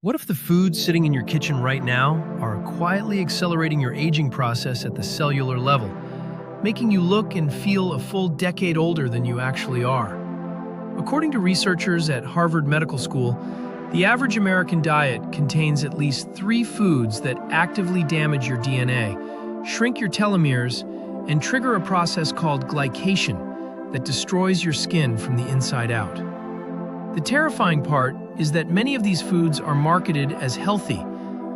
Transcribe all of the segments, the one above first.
What if the foods sitting in your kitchen right now are quietly accelerating your aging process at the cellular level, making you look and feel a full decade older than you actually are? According to researchers at Harvard Medical School, the average American diet contains at least 3 foods that actively damage your DNA, shrink your telomeres, and trigger a process called glycation that destroys your skin from the inside out. The terrifying part is that many of these foods are marketed as healthy.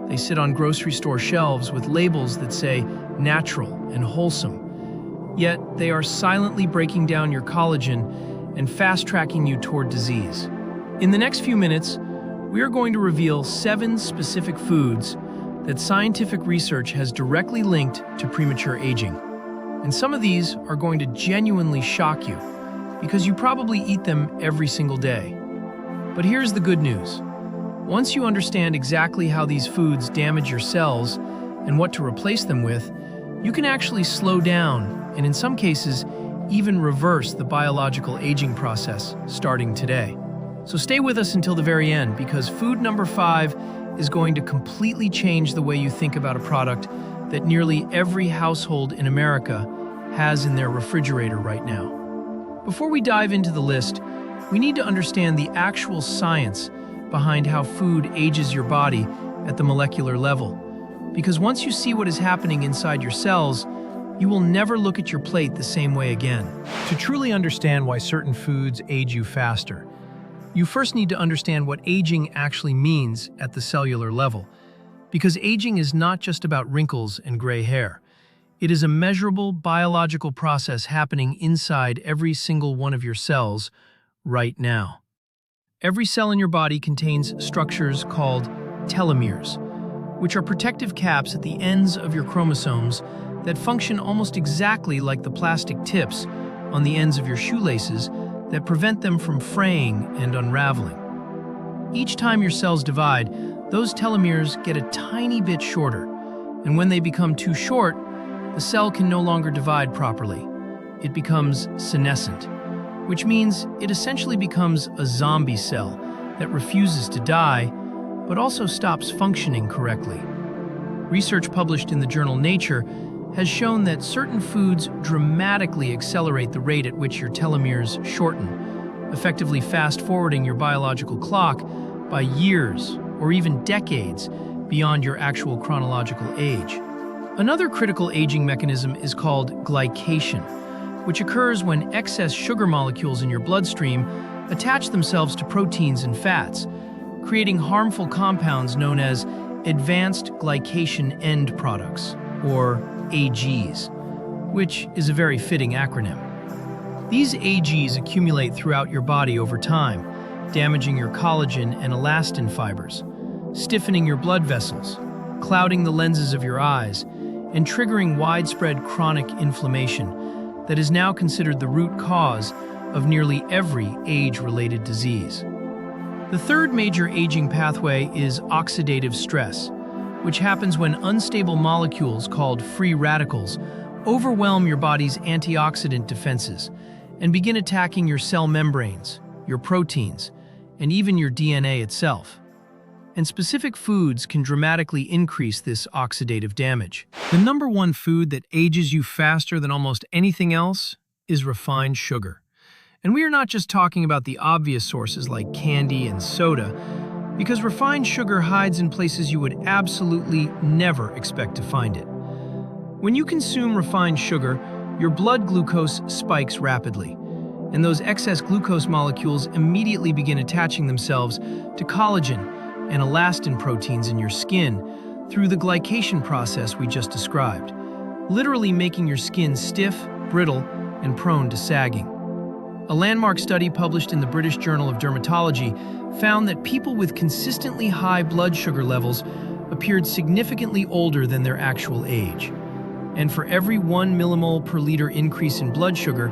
They sit on grocery store shelves with labels that say natural and wholesome. Yet they are silently breaking down your collagen and fast-tracking you toward disease. In the next few minutes, we are going to reveal 7 specific foods that scientific research has directly linked to premature aging. And some of these are going to genuinely shock you because you probably eat them every single day. But here's the good news. Once you understand exactly how these foods damage your cells and what to replace them with, you can actually slow down and in some cases, even reverse the biological aging process starting today. So stay with us until the very end because food number 5 is going to completely change the way you think about a product that nearly every household in America has in their refrigerator right now. Before we dive into the list, we need to understand the actual science behind how food ages your body at the molecular level. Because once you see what is happening inside your cells, you will never look at your plate the same way again. To truly understand why certain foods age you faster, you first need to understand what aging actually means at the cellular level. Because aging is not just about wrinkles and gray hair. It is a measurable biological process happening inside every single one of your cells right now. Every cell in your body contains structures called telomeres, which are protective caps at the ends of your chromosomes that function almost exactly like the plastic tips on the ends of your shoelaces that prevent them from fraying and unraveling. Each time your cells divide, those telomeres get a tiny bit shorter, and when they become too short, the cell can no longer divide properly. It becomes senescent, which means it essentially becomes a zombie cell that refuses to die, but also stops functioning correctly. Research published in the journal Nature has shown that certain foods dramatically accelerate the rate at which your telomeres shorten, effectively fast-forwarding your biological clock by years or even decades beyond your actual chronological age. Another critical aging mechanism is called glycation, which occurs when excess sugar molecules in your bloodstream attach themselves to proteins and fats, creating harmful compounds known as advanced glycation end products, or AGs, which is a very fitting acronym. These AGs accumulate throughout your body over time, damaging your collagen and elastin fibers, stiffening your blood vessels, clouding the lenses of your eyes, and triggering widespread chronic inflammation that is now considered the root cause of nearly every age-related disease. The third major aging pathway is oxidative stress, which happens when unstable molecules called free radicals overwhelm your body's antioxidant defenses and begin attacking your cell membranes, your proteins, and even your DNA itself. And specific foods can dramatically increase this oxidative damage. The number 1 food that ages you faster than almost anything else is refined sugar. And we are not just talking about the obvious sources like candy and soda, because refined sugar hides in places you would absolutely never expect to find it. When you consume refined sugar, your blood glucose spikes rapidly, and those excess glucose molecules immediately begin attaching themselves to collagen and elastin proteins in your skin through the glycation process we just described, literally making your skin stiff, brittle, and prone to sagging. A landmark study published in the British Journal of Dermatology found that people with consistently high blood sugar levels appeared significantly older than their actual age. And for every 1 millimole per liter increase in blood sugar,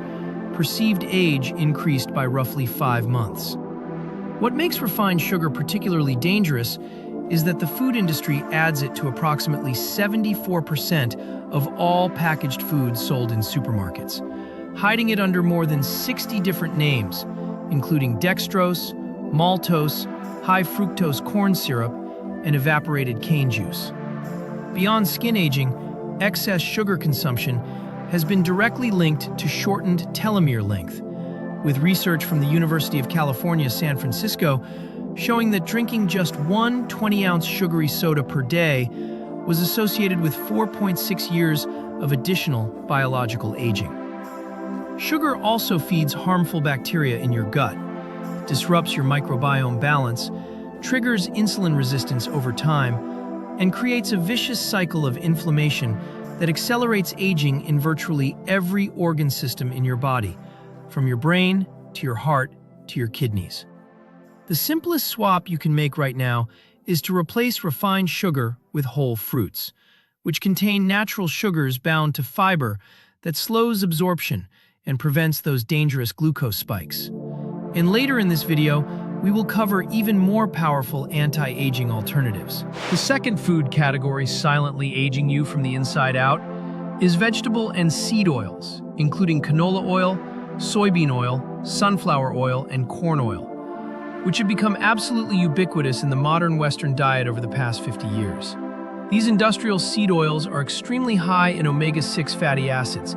perceived age increased by roughly 5 months. What makes refined sugar particularly dangerous is that the food industry adds it to approximately 74% of all packaged foods sold in supermarkets, hiding it under more than 60 different names, including dextrose, maltose, high fructose corn syrup, and evaporated cane juice. Beyond skin aging, excess sugar consumption has been directly linked to shortened telomere length, with research from the University of California, San Francisco, showing that drinking just one 20-ounce sugary soda per day was associated with 4.6 years of additional biological aging. Sugar also feeds harmful bacteria in your gut, disrupts your microbiome balance, triggers insulin resistance over time, and creates a vicious cycle of inflammation that accelerates aging in virtually every organ system in your body, from your brain to your heart to your kidneys. The simplest swap you can make right now is to replace refined sugar with whole fruits, which contain natural sugars bound to fiber that slows absorption and prevents those dangerous glucose spikes. And later in this video, we will cover even more powerful anti-aging alternatives. The second food category silently aging you from the inside out is vegetable and seed oils, including canola oil, soybean oil, sunflower oil, and corn oil, which have become absolutely ubiquitous in the modern Western diet over the past 50 years. These industrial seed oils are extremely high in omega-6 fatty acids,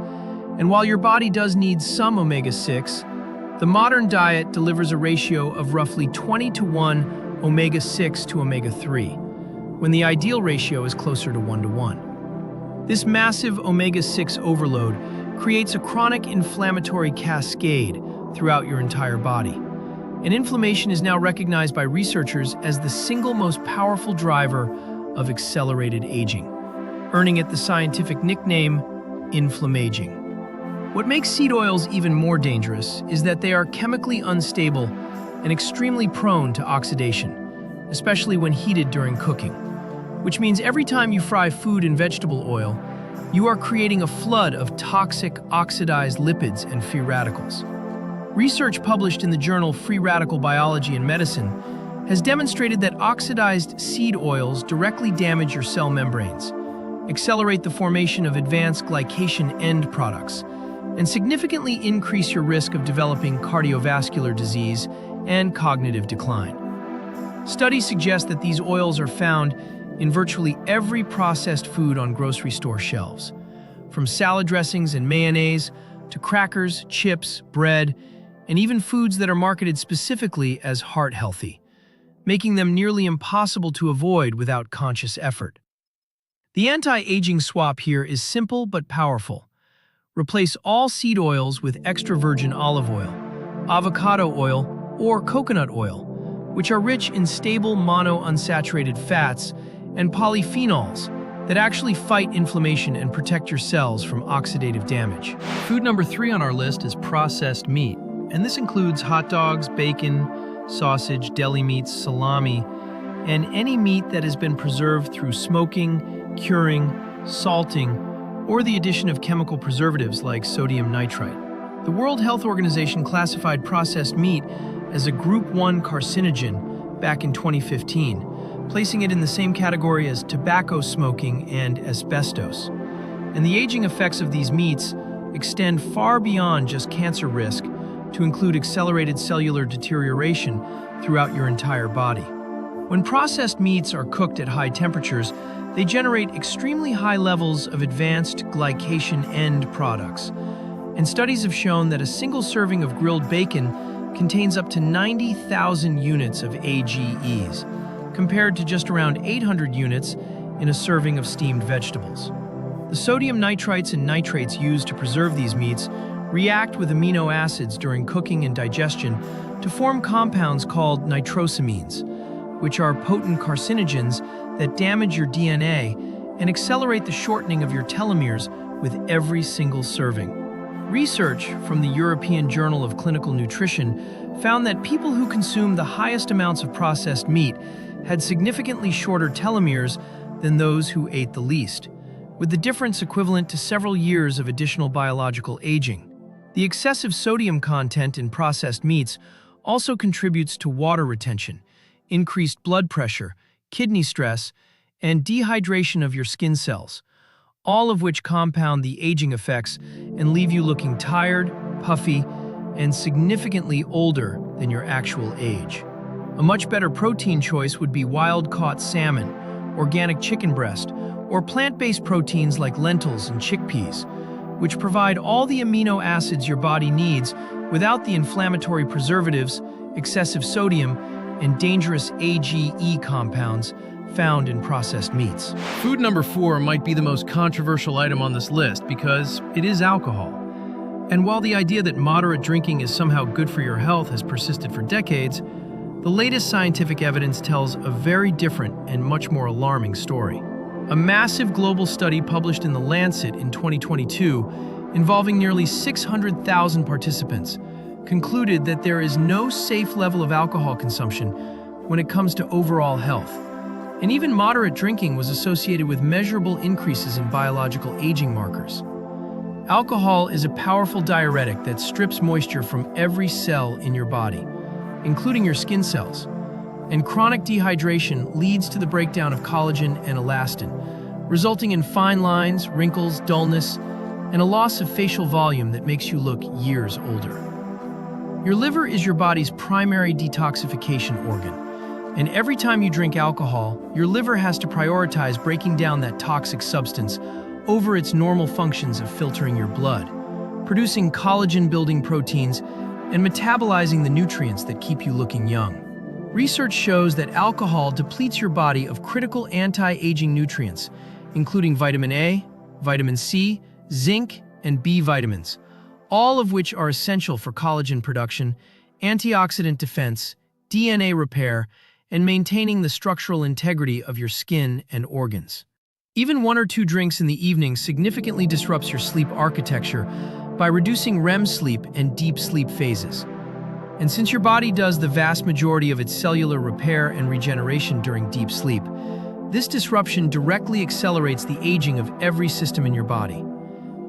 and while your body does need some omega-6, the modern diet delivers a ratio of roughly 20-to-1 omega-6 to omega-3, when the ideal ratio is closer to 1-to-1. This massive omega-6 overload creates a chronic inflammatory cascade throughout your entire body. And inflammation is now recognized by researchers as the single most powerful driver of accelerated aging, earning it the scientific nickname inflammaging. What makes seed oils even more dangerous is that they are chemically unstable and extremely prone to oxidation, especially when heated during cooking, which means every time you fry food in vegetable oil, you are creating a flood of toxic oxidized lipids and free radicals. Research published in the journal Free Radical Biology and Medicine has demonstrated that oxidized seed oils directly damage your cell membranes, accelerate the formation of advanced glycation end products, and significantly increase your risk of developing cardiovascular disease and cognitive decline. Studies suggest that these oils are found in virtually every processed food on grocery store shelves, from salad dressings and mayonnaise to crackers, chips, bread, and even foods that are marketed specifically as heart-healthy, making them nearly impossible to avoid without conscious effort. The anti-aging swap here is simple but powerful. Replace all seed oils with extra virgin olive oil, avocado oil, or coconut oil, which are rich in stable monounsaturated fats and polyphenols that actually fight inflammation and protect your cells from oxidative damage. Food number 3 on our list is processed meat, and this includes hot dogs, bacon, sausage, deli meats, salami, and any meat that has been preserved through smoking, curing, salting, or the addition of chemical preservatives like sodium nitrite. The World Health Organization classified processed meat as a Group 1 carcinogen back in 2015, placing it in the same category as tobacco smoking and asbestos. And the aging effects of these meats extend far beyond just cancer risk to include accelerated cellular deterioration throughout your entire body. When processed meats are cooked at high temperatures, they generate extremely high levels of advanced glycation end products. And studies have shown that a single serving of grilled bacon contains up to 90,000 units of AGEs, compared to just around 800 units in a serving of steamed vegetables. The sodium nitrites and nitrates used to preserve these meats react with amino acids during cooking and digestion to form compounds called nitrosamines, which are potent carcinogens that damage your DNA and accelerate the shortening of your telomeres with every single serving. Research from the European Journal of Clinical Nutrition found that people who consumed the highest amounts of processed meat had significantly shorter telomeres than those who ate the least, with the difference equivalent to several years of additional biological aging. The excessive sodium content in processed meats also contributes to water retention, increased blood pressure, kidney stress, and dehydration of your skin cells, all of which compound the aging effects and leave you looking tired, puffy, and significantly older than your actual age. A much better protein choice would be wild-caught salmon, organic chicken breast, or plant-based proteins like lentils and chickpeas, which provide all the amino acids your body needs without the inflammatory preservatives, excessive sodium, and dangerous AGE compounds found in processed meats. Food number 4 might be the most controversial item on this list because it is alcohol. And while the idea that moderate drinking is somehow good for your health has persisted for decades, the latest scientific evidence tells a very different and much more alarming story. A massive global study published in The Lancet in 2022, involving nearly 600,000 participants, concluded that there is no safe level of alcohol consumption when it comes to overall health. And even moderate drinking was associated with measurable increases in biological aging markers. Alcohol is a powerful diuretic that strips moisture from every cell in your body, including your skin cells. And chronic dehydration leads to the breakdown of collagen and elastin, resulting in fine lines, wrinkles, dullness, and a loss of facial volume that makes you look years older. Your liver is your body's primary detoxification organ, and every time you drink alcohol, your liver has to prioritize breaking down that toxic substance over its normal functions of filtering your blood, producing collagen-building proteins, and metabolizing the nutrients that keep you looking young. Research shows that alcohol depletes your body of critical anti-aging nutrients, including vitamin A, vitamin C, zinc, and B vitamins, all of which are essential for collagen production, antioxidant defense, DNA repair, and maintaining the structural integrity of your skin and organs. Even 1 or 2 drinks in the evening significantly disrupts your sleep architecture by reducing REM sleep and deep sleep phases. And since your body does the vast majority of its cellular repair and regeneration during deep sleep, this disruption directly accelerates the aging of every system in your body.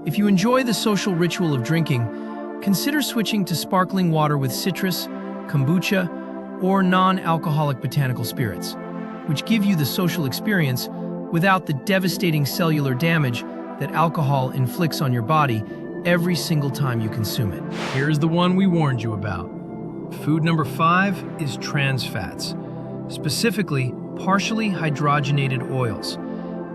If you enjoy the social ritual of drinking, consider switching to sparkling water with citrus, kombucha, or non-alcoholic botanical spirits, which give you the social experience without the devastating cellular damage that alcohol inflicts on your body every single time you consume it. Here's the one we warned you about. Food number 5 is trans fats, specifically partially hydrogenated oils.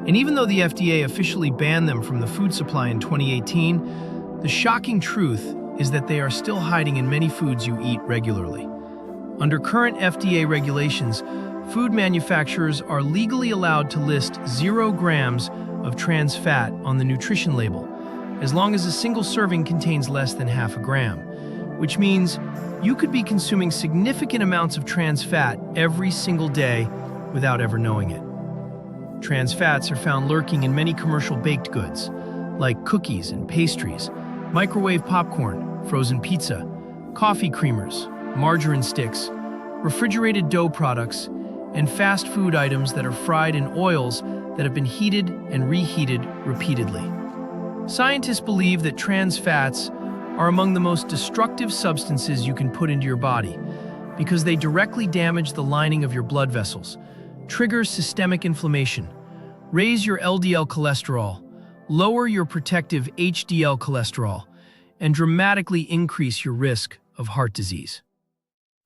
And even though the FDA officially banned them from the food supply in 2018, the shocking truth is that they are still hiding in many foods you eat regularly. Under current FDA regulations, food manufacturers are legally allowed to list 0 grams of trans fat on the nutrition label, as long as a single serving contains less than half a gram, which means you could be consuming significant amounts of trans fat every single day without ever knowing it. Trans fats are found lurking in many commercial baked goods, like cookies and pastries, microwave popcorn, frozen pizza, coffee creamers, margarine sticks, refrigerated dough products, and fast food items that are fried in oils that have been heated and reheated repeatedly. Scientists believe that trans fats are among the most destructive substances you can put into your body because they directly damage the lining of your blood vessels, trigger systemic inflammation, raise your LDL cholesterol, lower your protective HDL cholesterol, and dramatically increase your risk of heart disease.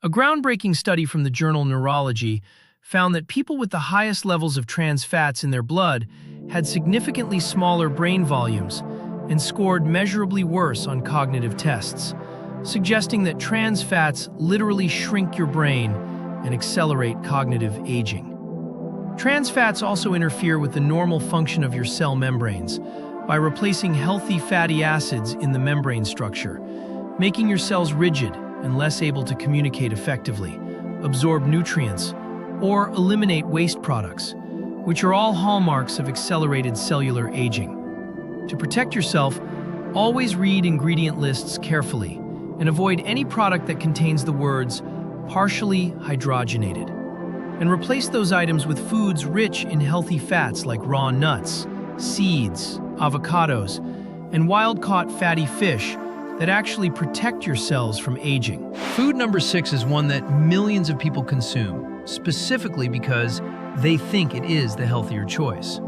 A groundbreaking study from the journal Neurology found that people with the highest levels of trans fats in their blood had significantly smaller brain volumes and scored measurably worse on cognitive tests, suggesting that trans fats literally shrink your brain and accelerate cognitive aging. Trans fats also interfere with the normal function of your cell membranes by replacing healthy fatty acids in the membrane structure, making your cells rigid and less able to communicate effectively, absorb nutrients, or eliminate waste products, which are all hallmarks of accelerated cellular aging. To protect yourself, always read ingredient lists carefully and avoid any product that contains the words partially hydrogenated. And replace those items with foods rich in healthy fats like raw nuts, seeds, avocados, and wild-caught fatty fish that actually protect your cells from aging. Food number 6 is one that millions of people consume, specifically because they think it is the healthier choice.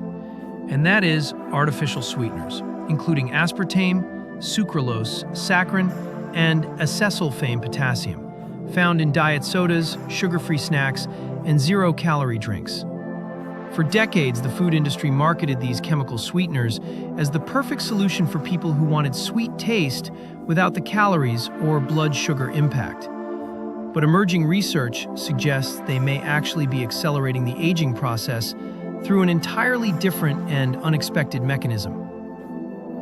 And that is artificial sweeteners, including aspartame, sucralose, saccharin, and acesulfame potassium, found in diet sodas, sugar-free snacks, and zero-calorie drinks. For decades, the food industry marketed these chemical sweeteners as the perfect solution for people who wanted sweet taste without the calories or blood sugar impact. But emerging research suggests they may actually be accelerating the aging process through an entirely different and unexpected mechanism.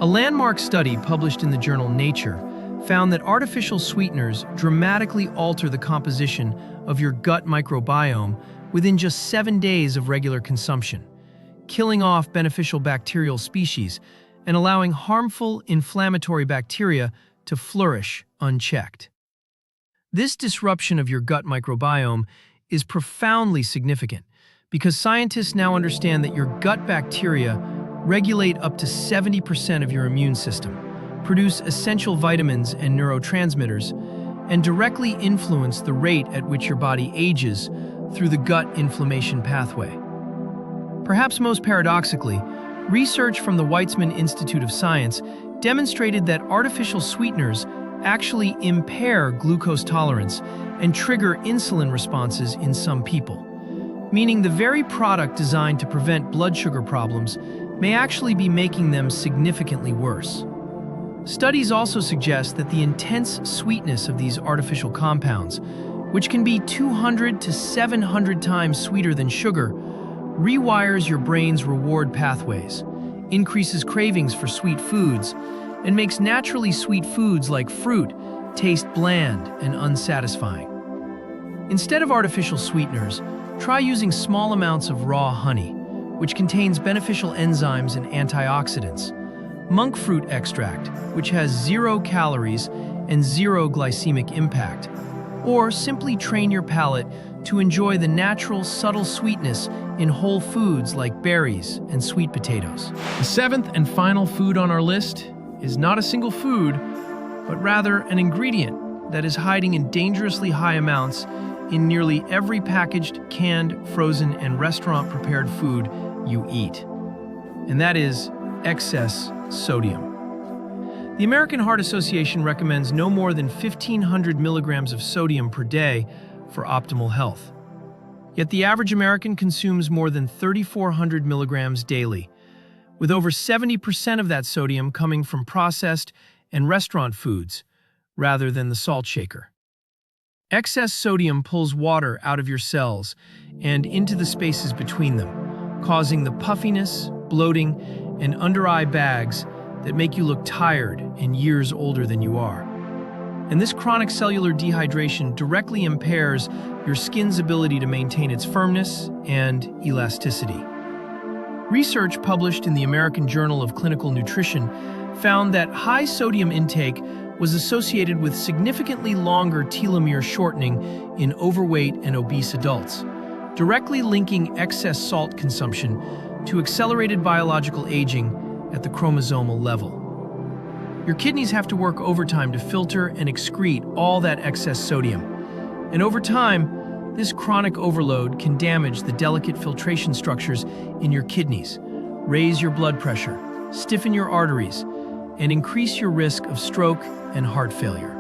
A landmark study published in the journal Nature found that artificial sweeteners dramatically alter the composition of your gut microbiome within just 7 days of regular consumption, killing off beneficial bacterial species and allowing harmful inflammatory bacteria to flourish unchecked. This disruption of your gut microbiome is profoundly significant because scientists now understand that your gut bacteria regulate up to 70% of your immune system, produce essential vitamins and neurotransmitters, and directly influence the rate at which your body ages through the gut inflammation pathway. Perhaps most paradoxically, research from the Weizmann Institute of Science demonstrated that artificial sweeteners actually impair glucose tolerance and trigger insulin responses in some people, meaning the very product designed to prevent blood sugar problems may actually be making them significantly worse. Studies also suggest that the intense sweetness of these artificial compounds, which can be 200 to 700 times sweeter than sugar, rewires your brain's reward pathways, increases cravings for sweet foods, and makes naturally sweet foods like fruit taste bland and unsatisfying. Instead of artificial sweeteners, try using small amounts of raw honey, which contains beneficial enzymes and antioxidants, monk fruit extract, which has 0 calories and 0 glycemic impact, or simply train your palate to enjoy the natural, subtle sweetness in whole foods like berries and sweet potatoes. The seventh and final food on our list is not a single food, but rather an ingredient that is hiding in dangerously high amounts in nearly every packaged, canned, frozen, and restaurant-prepared food you eat. And that is excess sodium. The American Heart Association recommends no more than 1,500 milligrams of sodium per day for optimal health. Yet the average American consumes more than 3,400 milligrams daily, with over 70% of that sodium coming from processed and restaurant foods rather than the salt shaker. Excess sodium pulls water out of your cells and into the spaces between them, causing the puffiness, bloating, and under-eye bags that make you look tired and years older than you are. And this chronic cellular dehydration directly impairs your skin's ability to maintain its firmness and elasticity. Research published in the American Journal of Clinical Nutrition found that high sodium intake was associated with significantly longer telomere shortening in overweight and obese adults, directly linking excess salt consumption to accelerated biological aging at the chromosomal level. Your kidneys have to work overtime to filter and excrete all that excess sodium. And over time, this chronic overload can damage the delicate filtration structures in your kidneys, raise your blood pressure, stiffen your arteries, and increase your risk of stroke and heart failure.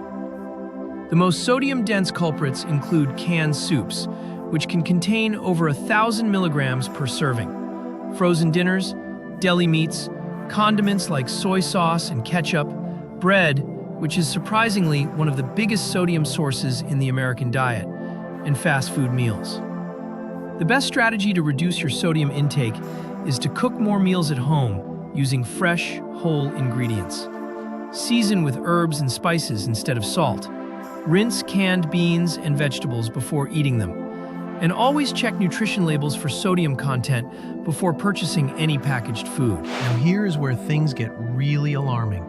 The most sodium-dense culprits include canned soups, which can contain over 1,000 milligrams per serving, frozen dinners, deli meats, condiments like soy sauce and ketchup, bread, which is surprisingly one of the biggest sodium sources in the American diet, and fast food meals. The best strategy to reduce your sodium intake is to cook more meals at home using fresh, whole ingredients. Season with herbs and spices instead of salt. Rinse canned beans and vegetables before eating them. And always check nutrition labels for sodium content before purchasing any packaged food. Now here's where things get really alarming.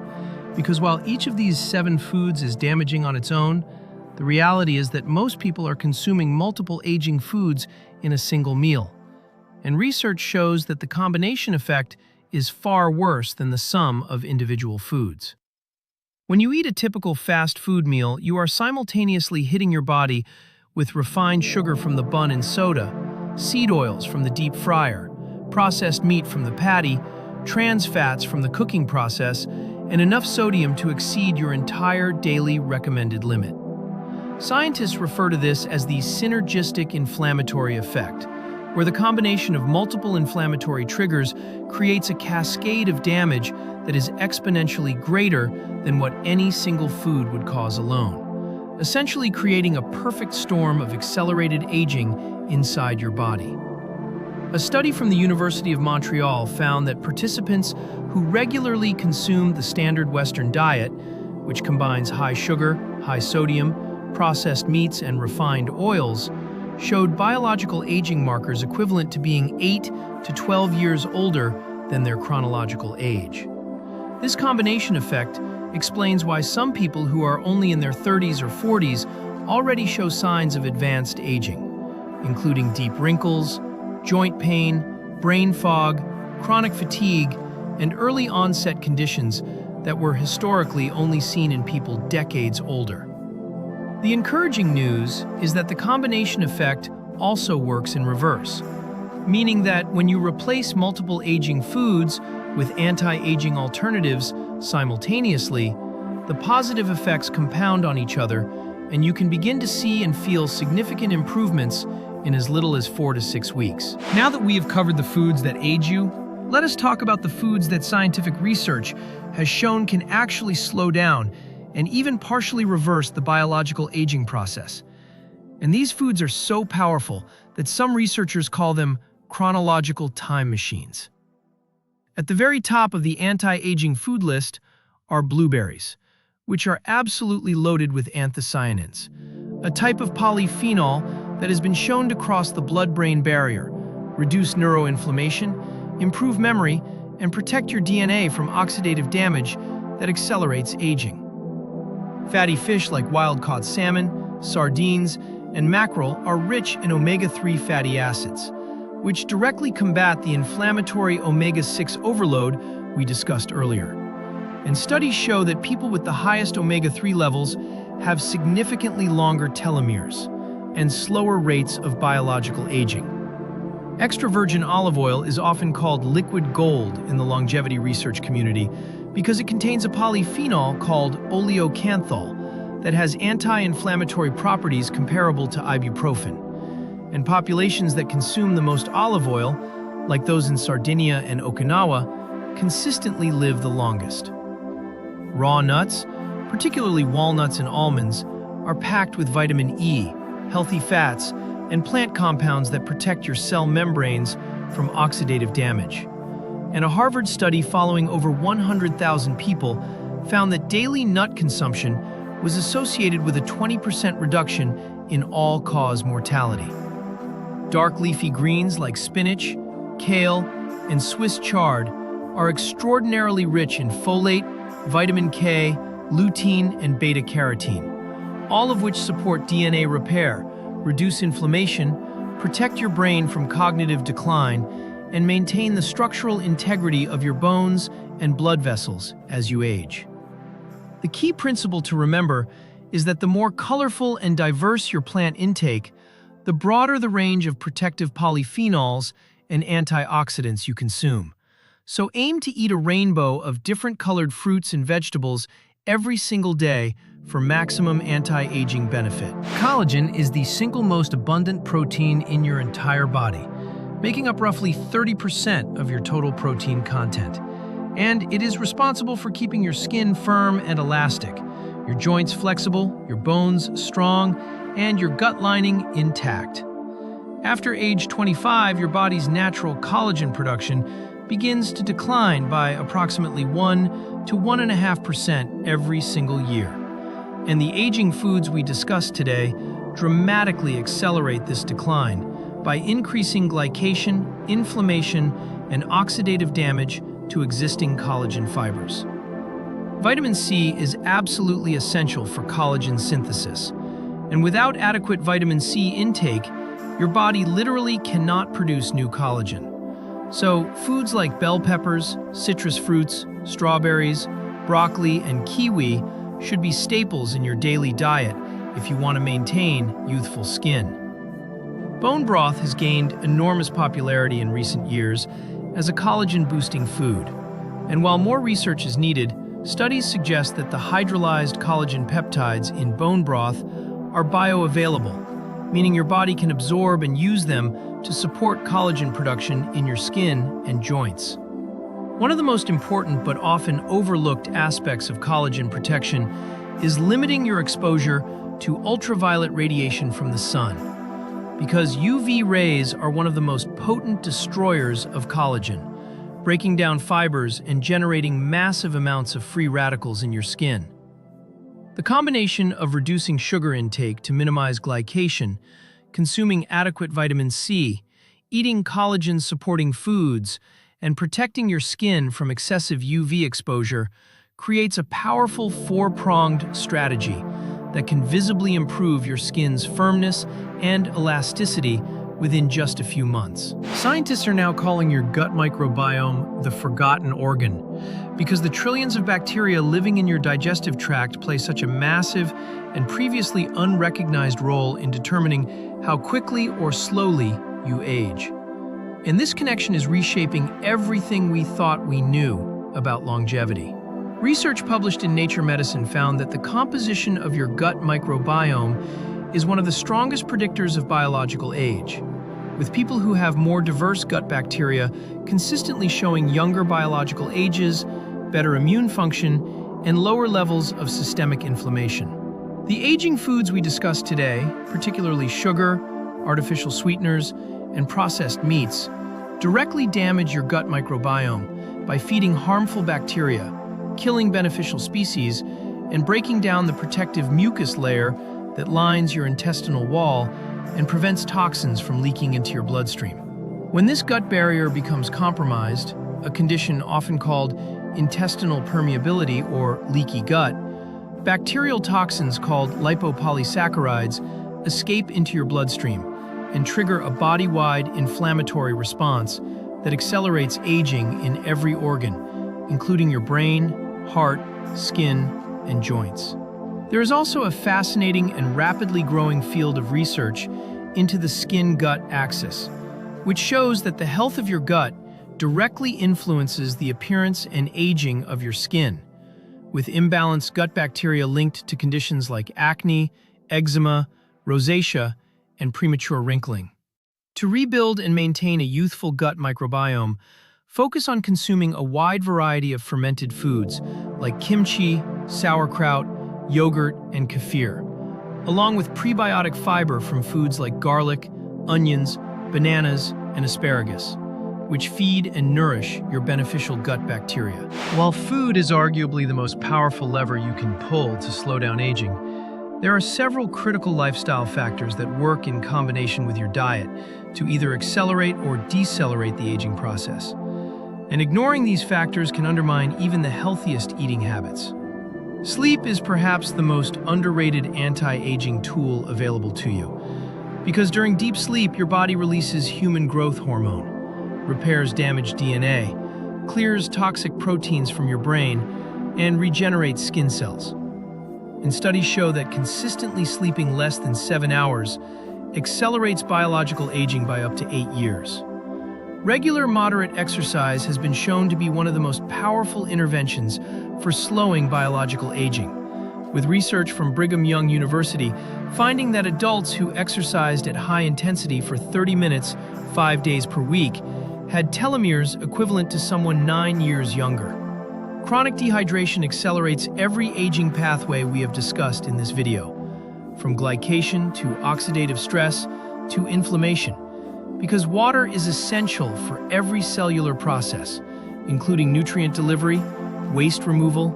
Because while each of these 7 foods is damaging on its own, the reality is that most people are consuming multiple aging foods in a single meal. And research shows that the combination effect is far worse than the sum of individual foods. When you eat a typical fast food meal, you are simultaneously hitting your body with refined sugar from the bun and soda, seed oils from the deep fryer, processed meat from the patty, trans fats from the cooking process, and enough sodium to exceed your entire daily recommended limit. Scientists refer to this as the synergistic inflammatory effect, where the combination of multiple inflammatory triggers creates a cascade of damage that is exponentially greater than what any single food would cause alone, essentially creating a perfect storm of accelerated aging inside your body. A study from the University of Montreal found that participants who regularly consumed the standard Western diet, which combines high sugar, high sodium, processed meats, and refined oils, showed biological aging markers equivalent to being 8 to 12 years older than their chronological age. This combination effect explains why some people who are only in their 30s or 40s already show signs of advanced aging, including deep wrinkles, joint pain, brain fog, chronic fatigue, and early onset conditions that were historically only seen in people decades older. The encouraging news is that the combination effect also works in reverse, meaning that when you replace multiple aging foods with anti-aging alternatives simultaneously, the positive effects compound on each other, and you can begin to see and feel significant improvements in as little as 4 to 6 weeks. Now that we have covered the foods that age you, let us talk about the foods that scientific research has shown can actually slow down and even partially reverse the biological aging process. And these foods are so powerful that some researchers call them chronological time machines. At the very top of the anti-aging food list are blueberries, which are absolutely loaded with anthocyanins, a type of polyphenol that has been shown to cross the blood-brain barrier, reduce neuroinflammation, improve memory, and protect your DNA from oxidative damage that accelerates aging. Fatty fish like wild-caught salmon, sardines, and mackerel are rich in omega-3 fatty acids, which directly combat the inflammatory omega-6 overload we discussed earlier. And studies show that people with the highest omega-3 levels have significantly longer telomeres and slower rates of biological aging. Extra virgin olive oil is often called liquid gold in the longevity research community because it contains a polyphenol called oleocanthal that has anti-inflammatory properties comparable to ibuprofen. And populations that consume the most olive oil, like those in Sardinia and Okinawa, consistently live the longest. Raw nuts, particularly walnuts and almonds, are packed with vitamin E, healthy fats, and plant compounds that protect your cell membranes from oxidative damage. And a Harvard study following over 100,000 people found that daily nut consumption was associated with a 20% reduction in all-cause mortality. Dark leafy greens like spinach, kale, and Swiss chard are extraordinarily rich in folate, vitamin K, lutein, and beta-carotene, all of which support DNA repair, reduce inflammation, protect your brain from cognitive decline, and maintain the structural integrity of your bones and blood vessels as you age. The key principle to remember is that the more colorful and diverse your plant intake, the broader the range of protective polyphenols and antioxidants you consume. So aim to eat a rainbow of different colored fruits and vegetables every single day for maximum anti-aging benefit. Collagen is the single most abundant protein in your entire body, making up roughly 30% of your total protein content. And it is responsible for keeping your skin firm and elastic, your joints flexible, your bones strong, and your gut lining intact. After age 25, your body's natural collagen production begins to decline by approximately 1 to 1.5% every single year. And the aging foods we discussed today dramatically accelerate this decline by increasing glycation, inflammation, and oxidative damage to existing collagen fibers. Vitamin C is absolutely essential for collagen synthesis, and without adequate vitamin C intake, your body literally cannot produce new collagen. So, foods like bell peppers, citrus fruits, strawberries, broccoli, and kiwi should be staples in your daily diet if you want to maintain youthful skin. Bone broth has gained enormous popularity in recent years as a collagen-boosting food. And while more research is needed, studies suggest that the hydrolyzed collagen peptides in bone broth are bioavailable, meaning your body can absorb and use them to support collagen production in your skin and joints. One of the most important but often overlooked aspects of collagen protection is limiting your exposure to ultraviolet radiation from the sun, because UV rays are one of the most potent destroyers of collagen, breaking down fibers and generating massive amounts of free radicals in your skin. The combination of reducing sugar intake to minimize glycation, consuming adequate vitamin C, eating collagen-supporting foods, and protecting your skin from excessive UV exposure creates a powerful four-pronged strategy that can visibly improve your skin's firmness and elasticity within just a few months. Scientists are now calling your gut microbiome the forgotten organ, because the trillions of bacteria living in your digestive tract play such a massive and previously unrecognized role in determining how quickly or slowly you age. And this connection is reshaping everything we thought we knew about longevity. Research published in Nature Medicine found that the composition of your gut microbiome is one of the strongest predictors of biological age, with people who have more diverse gut bacteria consistently showing younger biological ages, better immune function, and lower levels of systemic inflammation. The aging foods we discussed today, particularly sugar, artificial sweeteners, and processed meats, directly damage your gut microbiome by feeding harmful bacteria, killing beneficial species, and breaking down the protective mucus layer that lines your intestinal wall and prevents toxins from leaking into your bloodstream. When this gut barrier becomes compromised, a condition often called intestinal permeability or leaky gut, bacterial toxins called lipopolysaccharides escape into your bloodstream and trigger a body-wide inflammatory response that accelerates aging in every organ, including your brain, heart, skin, and joints. There is also a fascinating and rapidly growing field of research into the skin-gut axis, which shows that the health of your gut directly influences the appearance and aging of your skin, with imbalanced gut bacteria linked to conditions like acne, eczema, rosacea, and premature wrinkling. To rebuild and maintain a youthful gut microbiome, focus on consuming a wide variety of fermented foods like kimchi, sauerkraut, yogurt, and kefir, along with prebiotic fiber from foods like garlic, onions, bananas, and asparagus, which feed and nourish your beneficial gut bacteria. While food is arguably the most powerful lever you can pull to slow down aging, there are several critical lifestyle factors that work in combination with your diet to either accelerate or decelerate the aging process. And ignoring these factors can undermine even the healthiest eating habits. Sleep is perhaps the most underrated anti-aging tool available to you, because during deep sleep, your body releases human growth hormone, repairs damaged DNA, clears toxic proteins from your brain, and regenerates skin cells. And studies show that consistently sleeping less than 7 hours accelerates biological aging by up to 8 years. Regular moderate exercise has been shown to be one of the most powerful interventions for slowing biological aging, with research from Brigham Young University finding that adults who exercised at high intensity for 30 minutes, 5 days per week, had telomeres equivalent to someone 9 years younger. Chronic dehydration accelerates every aging pathway we have discussed in this video, from glycation to oxidative stress to inflammation, because water is essential for every cellular process, including nutrient delivery, waste removal,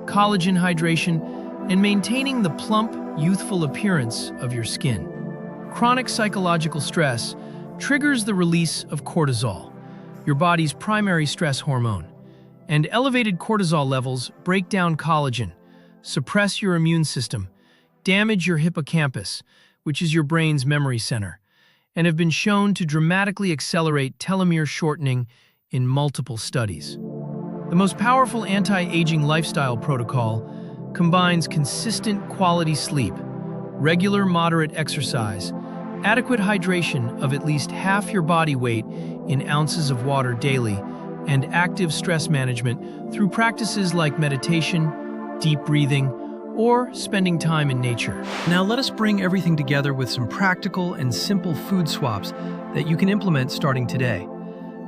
collagen hydration, and maintaining the plump, youthful appearance of your skin. Chronic psychological stress triggers the release of cortisol, your body's primary stress hormone, and elevated cortisol levels break down collagen, suppress your immune system, damage your hippocampus, which is your brain's memory center, and have been shown to dramatically accelerate telomere shortening in multiple studies. The most powerful anti-aging lifestyle protocol combines consistent quality sleep, regular moderate exercise, adequate hydration of at least half your body weight in ounces of water daily, and active stress management through practices like meditation, deep breathing, or spending time in nature. Now let us bring everything together with some practical and simple food swaps that you can implement starting today.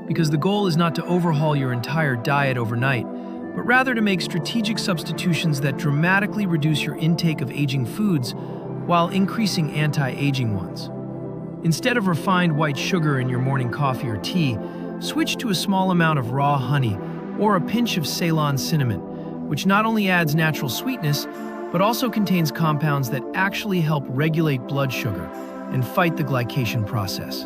Because the goal is not to overhaul your entire diet overnight, but rather to make strategic substitutions that dramatically reduce your intake of aging foods while increasing anti-aging ones. Instead of refined white sugar in your morning coffee or tea, switch to a small amount of raw honey or a pinch of Ceylon cinnamon, which not only adds natural sweetness, but also contains compounds that actually help regulate blood sugar and fight the glycation process.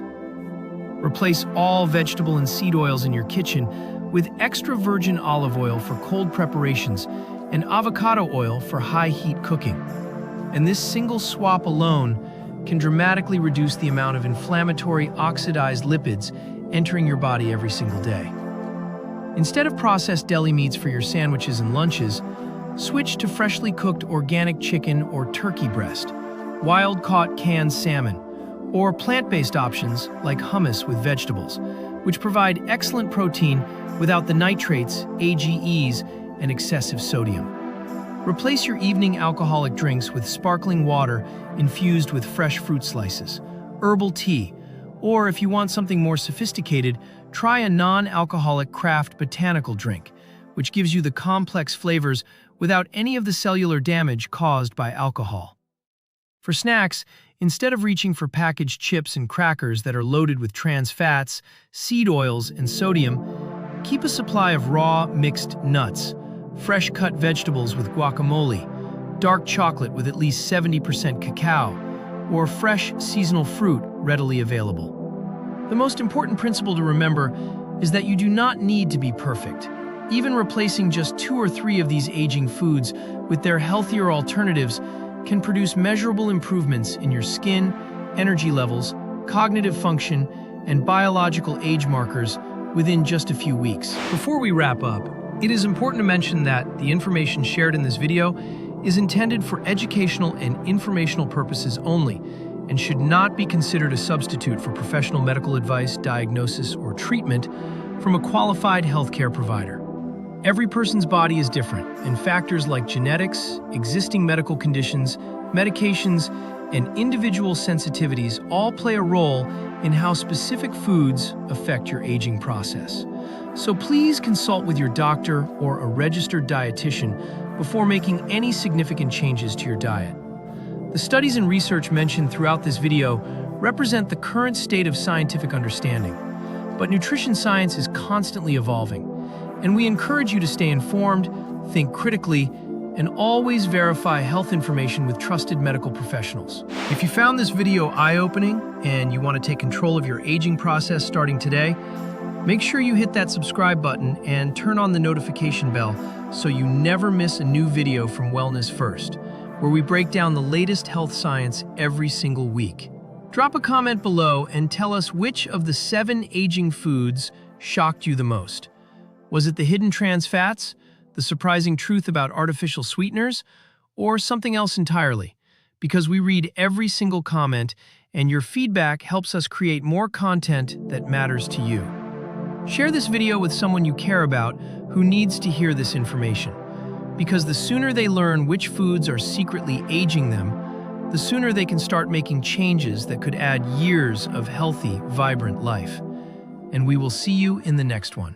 Replace all vegetable and seed oils in your kitchen with extra virgin olive oil for cold preparations and avocado oil for high-heat cooking. And this single swap alone can dramatically reduce the amount of inflammatory oxidized lipids entering your body every single day. Instead of processed deli meats for your sandwiches and lunches, switch to freshly cooked organic chicken or turkey breast, wild-caught canned salmon, or plant-based options like hummus with vegetables, which provide excellent protein without the nitrates, AGEs, and excessive sodium. Replace your evening alcoholic drinks with sparkling water infused with fresh fruit slices, herbal tea, or if you want something more sophisticated, try a non-alcoholic craft botanical drink, which gives you the complex flavors without any of the cellular damage caused by alcohol. For snacks, instead of reaching for packaged chips and crackers that are loaded with trans fats, seed oils, and sodium, keep a supply of raw, mixed nuts, fresh-cut vegetables with guacamole, dark chocolate with at least 70% cacao, or fresh, seasonal fruit readily available. The most important principle to remember is that you do not need to be perfect. Even replacing just 2 or 3 of these aging foods with their healthier alternatives can produce measurable improvements in your skin, energy levels, cognitive function, and biological age markers within just a few weeks. Before we wrap up, it is important to mention that the information shared in this video is intended for educational and informational purposes only and should not be considered a substitute for professional medical advice, diagnosis, or treatment from a qualified healthcare provider. Every person's body is different, and factors like genetics, existing medical conditions, medications, and individual sensitivities all play a role in how specific foods affect your aging process. So please consult with your doctor or a registered dietitian before making any significant changes to your diet. The studies and research mentioned throughout this video represent the current state of scientific understanding, but nutrition science is constantly evolving. And we encourage you to stay informed, think critically, and always verify health information with trusted medical professionals. If you found this video eye-opening and you want to take control of your aging process starting today, make sure you hit that subscribe button and turn on the notification bell so you never miss a new video from Wellness First, where we break down the latest health science every single week. Drop a comment below and tell us which of the 7 aging foods shocked you the most. Was it the hidden trans fats, the surprising truth about artificial sweeteners, or something else entirely? Because we read every single comment, and your feedback helps us create more content that matters to you. Share this video with someone you care about who needs to hear this information. Because the sooner they learn which foods are secretly aging them, the sooner they can start making changes that could add years of healthy, vibrant life. And we will see you in the next one.